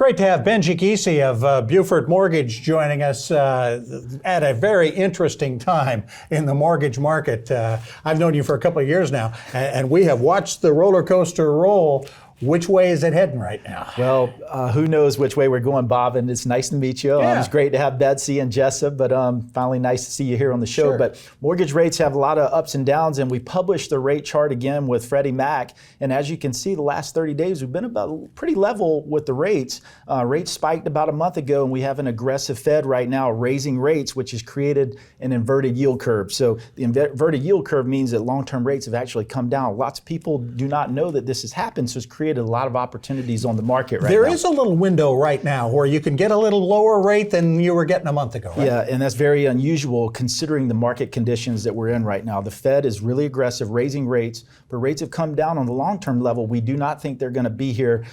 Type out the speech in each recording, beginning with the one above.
great to have Benji Gecy of Beaufort Mortgage joining us at a very interesting time in the mortgage market. I've known you for a couple of years now, and we have watched the roller coaster roll. Which way is it heading right now? Well, who knows which way we're going, Bob, and it's nice to meet you. Yeah. It's great to have Betsy and Jasper, but finally nice to see you here on the show. Sure. But mortgage rates have a lot of ups and downs, and we published the rate chart again with Freddie Mac, and as you can see, the last 30 days we've been about pretty level with the rates. Rates spiked about a month ago, and we have an aggressive Fed right now raising rates, which has created an inverted yield curve. So the inverted yield curve means that long-term rates have actually come down. Lots of people do not know that this has happened, so it's created a lot of opportunities on the market right now. There is a little window right now where you can get a little lower rate than you were getting a month ago, right? Yeah, and that's very unusual considering the market conditions that we're in right now. The Fed is really aggressive, raising rates, but rates have come down on the long-term level. We do not think they're going to be here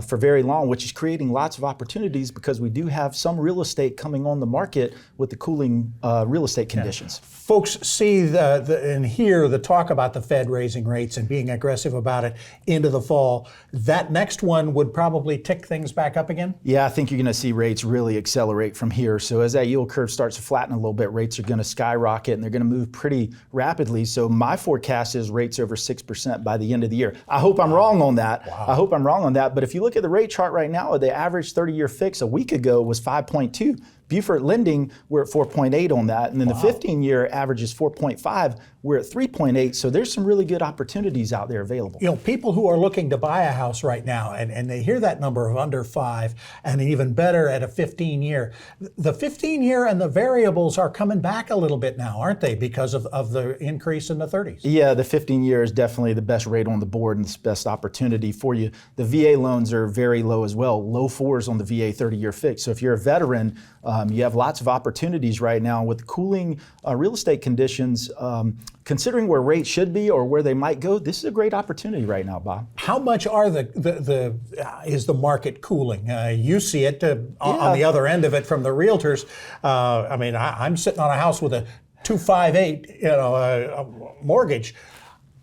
for very long, which is creating lots of opportunities because we do have some real estate coming on the market with the cooling real estate conditions. Yeah. Folks see and hear the talk about the Fed raising rates and being aggressive about it into the fall. That next one would probably tick things back up again? Yeah, I think you're going to see rates really accelerate from here. So as that yield curve starts to flatten a little bit, rates are going to skyrocket and they're going to move pretty rapidly. So my forecast is rates over 6% by the end of the year. I hope I'm wrong on that. Wow. I hope I'm wrong on that. But if you look at the rate chart right now, the average 30-year fix a week ago was 5.2. Beaufort Lending, we're at 4.8 on that. And then the 15-year average is 4.5. We're at 3.8. So there's some really good opportunities out there available. You know, people who are looking to buy a house right now, and they hear that number of under 5, and even better at a 15-year. The 15-year and the variables are coming back a little bit now, aren't they, because of the increase in the 30s? Yeah, the 15-year is definitely the best rate on the board and the best opportunity for you. The VA loans are very low as well, low 4s on the VA 30-year fix. So if you're a veteran, you have lots of opportunities right now with cooling real estate conditions. Considering where rates should be or where they might go, this is a great opportunity right now, Bob. How much are is the market cooling? You see it on the other end of it from the realtors. I mean, I'm sitting on a house with a 2.58, mortgage.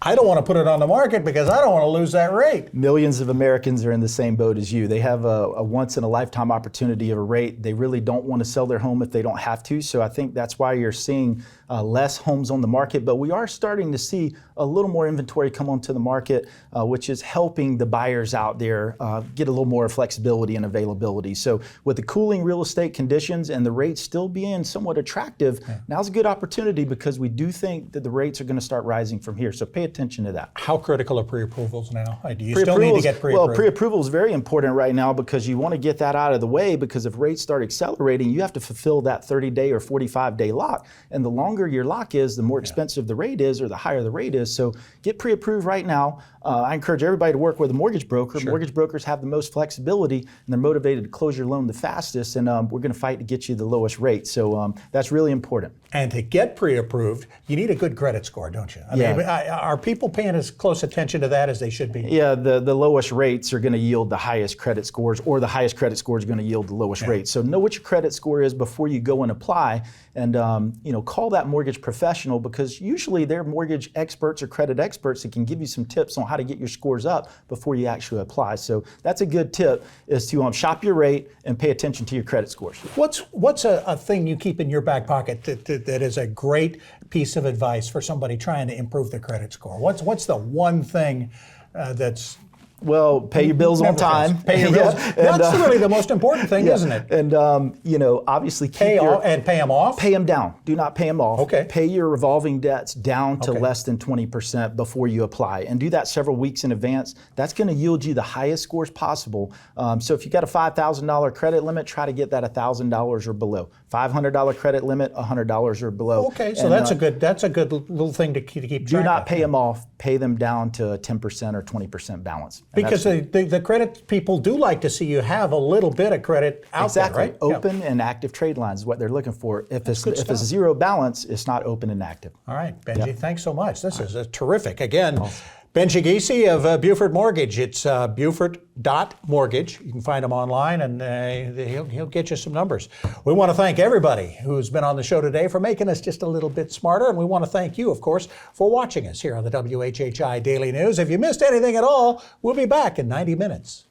I don't want to put it on the market because I don't want to lose that rate. Millions of Americans are in the same boat as you. They have a once-in-a-lifetime opportunity of a rate. They really don't want to sell their home if they don't have to. So I think that's why you're seeing less homes on the market. But we are starting to see a little more inventory come onto the market, which is helping the buyers out there get a little more flexibility and availability. So with the cooling real estate conditions and the rates still being somewhat attractive, now's a good opportunity because we do think that the rates are going to start rising from here. So pay attention to that. How critical are pre-approvals now? Do you still need to get pre-approved? Well, pre-approval is very important right now because you want to get that out of the way because if rates start accelerating, you have to fulfill that 30-day or 45-day lock. And the longer your lock is, the more expensive the rate is or the higher the rate is. So get pre-approved right now. I encourage everybody to work with a mortgage broker. Sure. Mortgage brokers have the most flexibility and they're motivated to close your loan the fastest. And we're going to fight to get you the lowest rate. So that's really important. And to get pre-approved, you need a good credit score, don't you? I mean, are people paying as close attention to that as they should be? Yeah, the lowest rates are going to yield the highest credit scores, or the highest credit score is going to yield the lowest rates. So know what your credit score is before you go and apply, and call that mortgage professional because usually they're mortgage experts or credit experts that can give you some tips on how to get your scores up before you actually apply. So that's a good tip is to shop your rate and pay attention to your credit scores. What's a thing you keep in your back pocket that is a great piece of advice for somebody trying to improve their credit score? What's the one thing that's... Well, pay your bills on time. Pay your bills. That's really the most important thing, isn't it? And obviously pay them off. Pay them down. Do not pay them off. Okay. Pay your revolving debts down to less than 20% before you apply, and do that several weeks in advance. That's going to yield you the highest scores possible. So if you got a $5,000 credit limit, try to get that $1,000 or below. $500 credit limit, $100 or below. Okay, so that's a good little thing to keep track of. Do not pay them off. Pay them down to 10% or 20% balance. Because the credit people do like to see you have a little bit of credit out there, right? Open and active trade lines is what they're looking for. If it's zero balance, it's not open and active. All right, Benji, thanks so much. This is terrific. Again, Benji Gecy of Beaufort Mortgage. It's Beaufort.mortgage. You can find him online, and he'll get you some numbers. We want to thank everybody who's been on the show today for making us just a little bit smarter, and we want to thank you, of course, for watching us here on the WHHI Daily News. If you missed anything at all, we'll be back in 90 minutes.